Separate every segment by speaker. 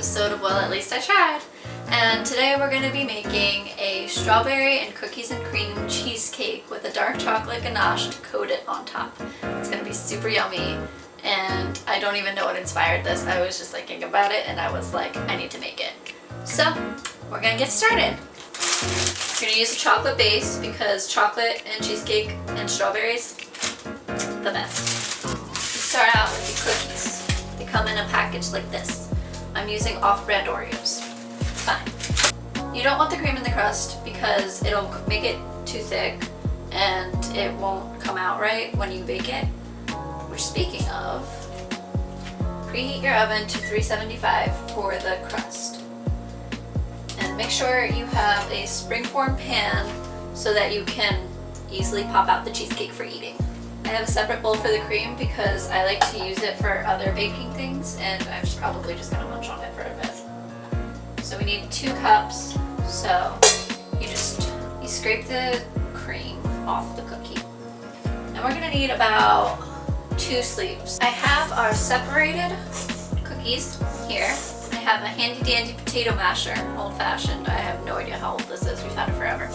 Speaker 1: episode of Well, At Least I Tried. And today we're going to be making a strawberry and cookies and cream cheesecake with a dark chocolate ganache to coat it on top. It's going to be super yummy, and I don't even know what inspired this. I was just thinking about it and I was like, I need to make it. So we're going to get started. We're going to use a chocolate base because chocolate and cheesecake and strawberries, the best. We start out with the cookies. They come in a package like this. I'm using off-brand Oreos. It's fine. You don't want the cream in the crust because it'll make it too thick and it won't come out right when you bake it. Which, speaking of, preheat your oven to 375 for the crust. And make sure you have a springform pan so that you can easily pop out the cheesecake for eating. I have a separate bowl for the cream because I like to use it for other baking things, and I'm probably just gonna munch on it for a bit. So we need 2 cups. So you scrape the cream off the cookie. And we're gonna need about 2 sleeves. I have our separated cookies here. I have a handy dandy potato masher, old fashioned. I have no idea how old this is, we've had it forever.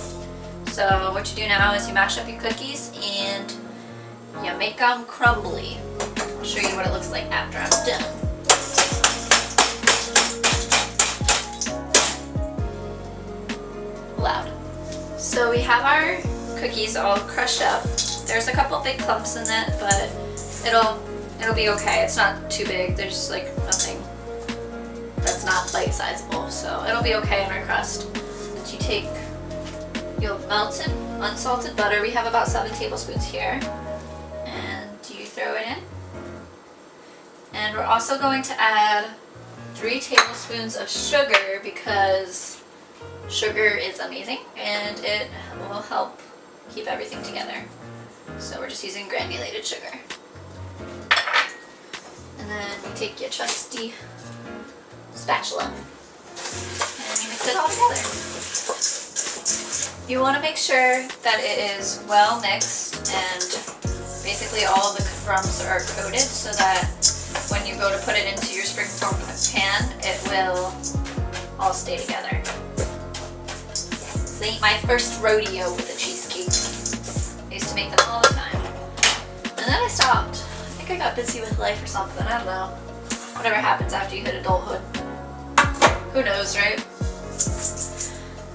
Speaker 1: So what you do now is you mash up your cookies and you make them crumbly. I'll show you what it looks like after I'm done. Loud. So we have our cookies all crushed up. There's a couple big clumps in it, but it'll be okay. It's not too big. There's like nothing that's not bite sizable, so it'll be okay in our crust. But you take your melted unsalted butter. We have about 7 tablespoons here. Throw it in. And we're also going to add 3 tablespoons of sugar because sugar is amazing and it will help keep everything together. So we're just using granulated sugar. And then you take your trusty spatula and you mix it all together. You want to make sure that it is well mixed and basically all of the crumbs are coated so that when you go to put it into your springform pan, it will all stay together. This ain't my first rodeo with a cheesecake. I used to make them all the time. And then I stopped. I think I got busy with life or something, I don't know. Whatever happens after you hit adulthood. Who knows, right?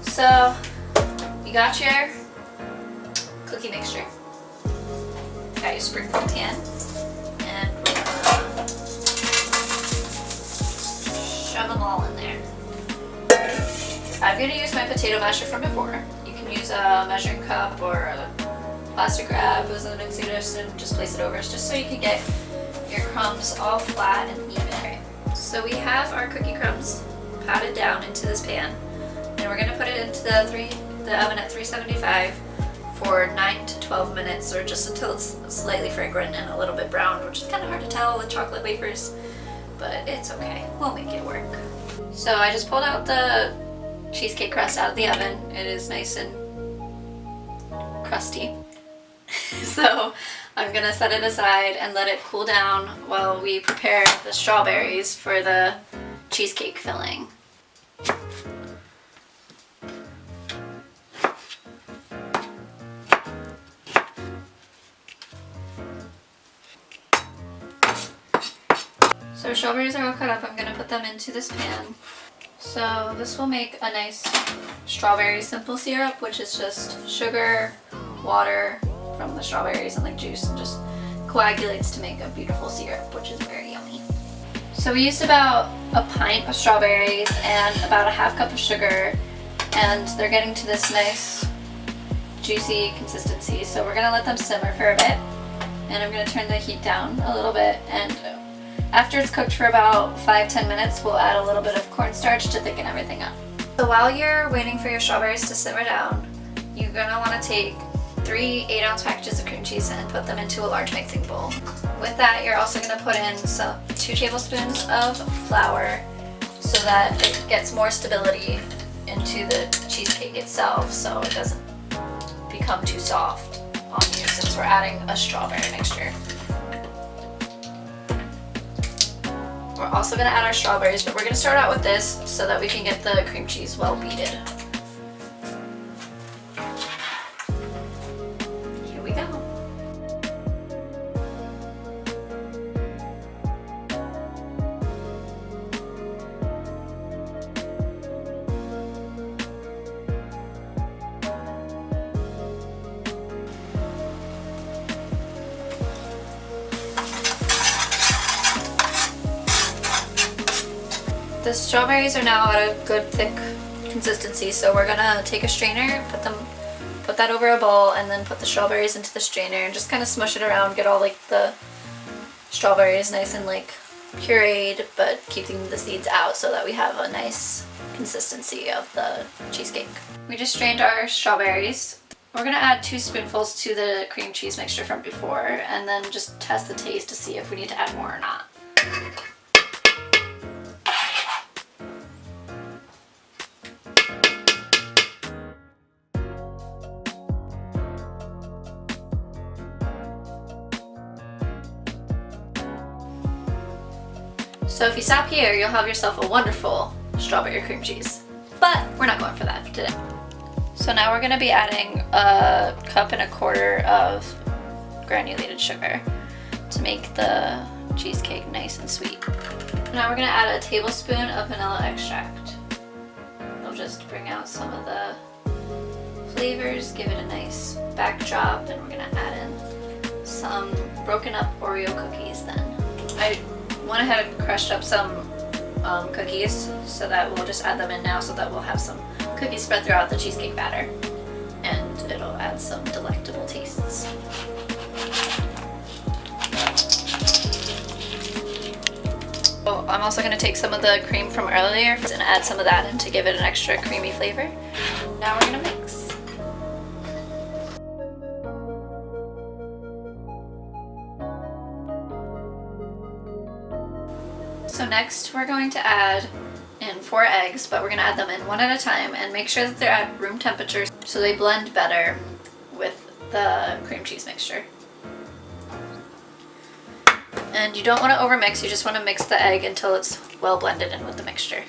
Speaker 1: So, you got your cookie mixture. Got your springform pan, and we're gonna shove them all in there. I'm gonna use my potato masher from before. You can use a measuring cup or a plastic wrap as an suggestion. Just place it over, just so you can get your crumbs all flat and even. So we have our cookie crumbs patted down into this pan, and we're gonna put it into the oven at 375. For 9 to 12 minutes, or just until it's slightly fragrant and a little bit brown, which is kind of hard to tell with chocolate wafers, but it's okay. We'll make it work. So I just pulled out the cheesecake crust out of the oven. It is nice and crusty. So I'm gonna set it aside and let it cool down while we prepare the strawberries for the cheesecake filling. So strawberries are all cut up. I'm going to put them into this pan. So this will make a nice strawberry simple syrup, which is just sugar, water from the strawberries and like juice, and just coagulates to make a beautiful syrup, which is very yummy. So we used about a pint of strawberries and about a half cup of sugar, and they're getting to this nice juicy consistency. So we're going to let them simmer for a bit, and I'm going to turn the heat down a little bit, and after it's cooked for about 5-10 minutes, we'll add a little bit of cornstarch to thicken everything up. So while you're waiting for your strawberries to simmer down, you're going to want to take 3 8-ounce packages of cream cheese and put them into a large mixing bowl. With that, you're also going to put in 2 tablespoons of flour so that it gets more stability into the cheesecake itself, so it doesn't become too soft on you since we're adding a strawberry mixture. We're also gonna add our strawberries, but we're gonna start out with this so that we can get the cream cheese well beaten. Here we go. The strawberries are now at a good thick consistency, so we're gonna take a strainer, put that over a bowl, and then put the strawberries into the strainer and just kind of smush it around, get all like the strawberries nice and like pureed, but keeping the seeds out so that we have a nice consistency of the cheesecake. We just strained our strawberries. We're gonna add 2 spoonfuls to the cream cheese mixture from before, and then just test the taste to see if we need to add more or not. So if you stop here, you'll have yourself a wonderful strawberry cream cheese. But we're not going for that today. So now we're gonna be adding 1.25 cups of granulated sugar to make the cheesecake nice and sweet. Now we're gonna add a tablespoon of vanilla extract. It'll just bring out some of the flavors, give it a nice backdrop, and we're gonna add in some broken up Oreo cookies then. I went ahead and crushed up some cookies, so that we'll just add them in now so that we'll have some cookies spread throughout the cheesecake batter, and it'll add some delectable tastes. So I'm also going to take some of the cream from earlier and add some of that in to give it an extra creamy flavor. Now we're going to mix. So next we're going to add in 4 eggs, but we're going to add them in one at a time and make sure that they're at room temperature so they blend better with the cream cheese mixture. And you don't want to overmix, you just want to mix the egg until it's well blended in with the mixture.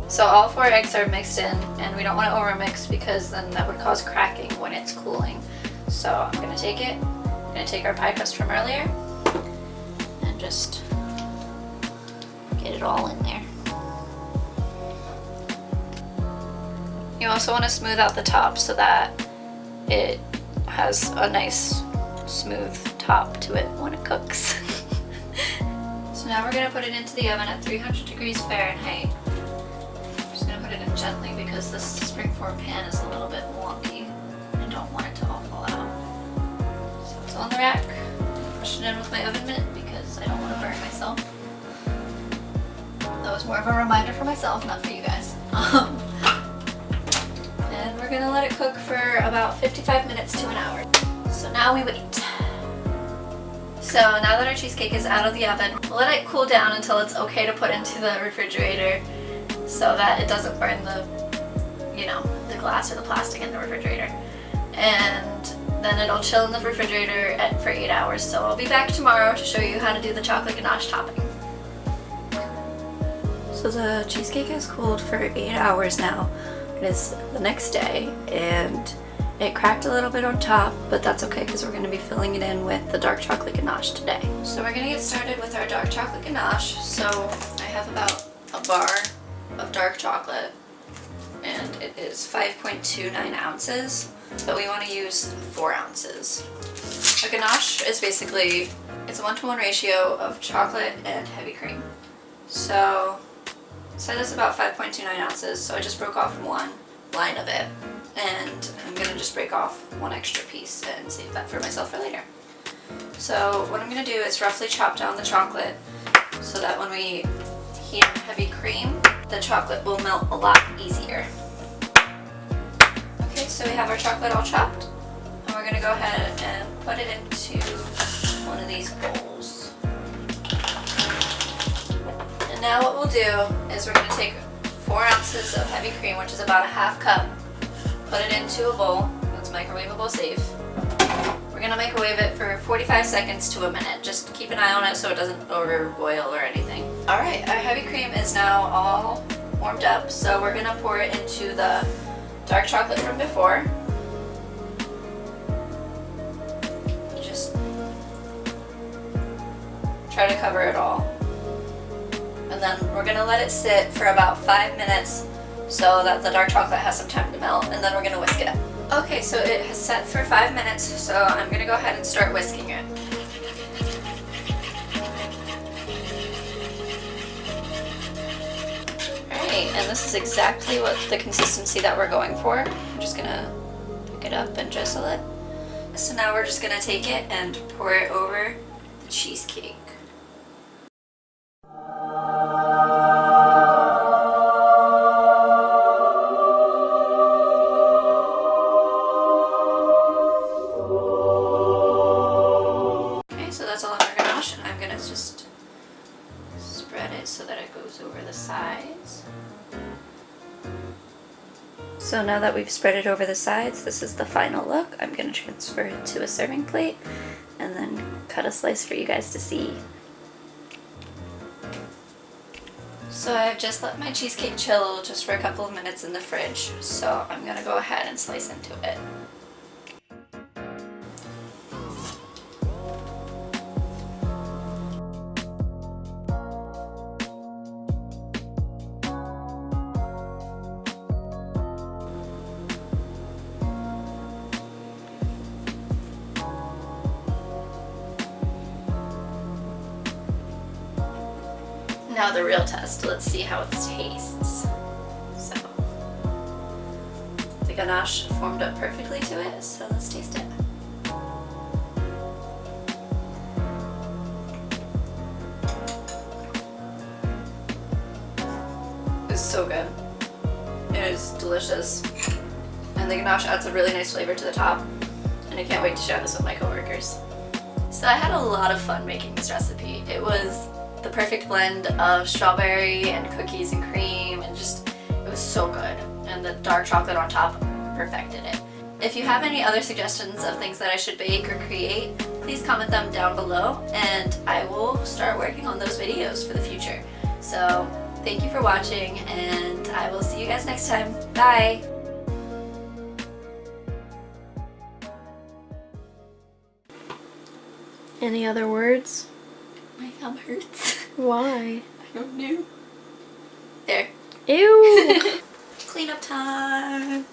Speaker 1: So all 4 eggs are mixed in, and we don't want to overmix because then that would cause cracking when it's cooling. So I'm going to take it, I'm going to take our pie crust from earlier and just get it all in there. You also want to smooth out the top so that it has a nice smooth top to it when it cooks. So now we're going to put it into the oven at 300 degrees Fahrenheit. Gently because this springform pan is a little bit wonky. I don't want it to all fall out. So it's on the rack. Push it in with my oven mitt because I don't want to burn myself. That was more of a reminder for myself, not for you guys. And we're gonna let it cook for about 55 minutes to an hour. So now we wait. So now that our cheesecake is out of the oven, we'll let it cool down until it's okay to put into the refrigerator, so that it doesn't burn the, the glass or the plastic in the refrigerator. And then it'll chill in the refrigerator for 8 hours. So I'll be back tomorrow to show you how to do the chocolate ganache topping. So the cheesecake has cooled for 8 hours now. It is the next day, and it cracked a little bit on top, but that's okay because we're going to be filling it in with the dark chocolate ganache today. So we're going to get started with our dark chocolate ganache. So I have about a bar of dark chocolate, and it is 5.29 ounces, but we want to use 4 ounces. A ganache is basically, it's a 1-to-1 ratio of chocolate and heavy cream. So this is about 5.29 ounces, so I just broke off 1 line of it, and I'm going to just break off 1 extra piece and save that for myself for later. So what I'm going to do is roughly chop down the chocolate so that when we heat up heavy cream, the chocolate will melt a lot easier. Okay, so we have our chocolate all chopped, and we're going to go ahead and put it into one of these bowls. And now what we'll do is we're going to take 4 ounces of heavy cream, which is about a half cup. Put it into a bowl that's microwavable safe. We're gonna microwave it for 45 seconds to a minute. Just keep an eye on it so it doesn't over boil or anything. All right, our heavy cream is now all warmed up, so we're gonna pour it into the dark chocolate from before. Just try to cover it all. And then we're gonna let it sit for about 5 minutes so that the dark chocolate has some time to melt, and then we're gonna whisk it up. Okay, so it has set for 5 minutes, so I'm gonna go ahead and start whisking it. Alright, and this is exactly what the consistency that we're going for. I'm just gonna pick it up and drizzle it. So now we're just gonna take it and pour it over the cheesecake. That's all of our ganache, and I'm gonna just spread it so that it goes over the sides. So now that we've spread it over the sides, this is the final look. I'm gonna transfer it to a serving plate and then cut a slice for you guys to see. So I've just let my cheesecake chill just for a couple of minutes in the fridge, so I'm gonna go ahead and slice into it. Now the real test. Let's see how it tastes. So, the ganache formed up perfectly to it, so let's taste it. It's so good. It is delicious. And the ganache adds a really nice flavor to the top. And I can't wait to share this with my coworkers. So I had a lot of fun making this recipe. It was the perfect blend of strawberry and cookies and cream, and just, it was so good. And the dark chocolate on top perfected it. If you have any other suggestions of things that I should bake or create, please comment them down below, and I will start working on those videos for the future. So thank you for watching, and I will see you guys next time. Bye!
Speaker 2: Any other words?
Speaker 1: My thumb hurts.
Speaker 2: Why?
Speaker 1: I don't know. There.
Speaker 2: Ew!
Speaker 1: Cleanup time!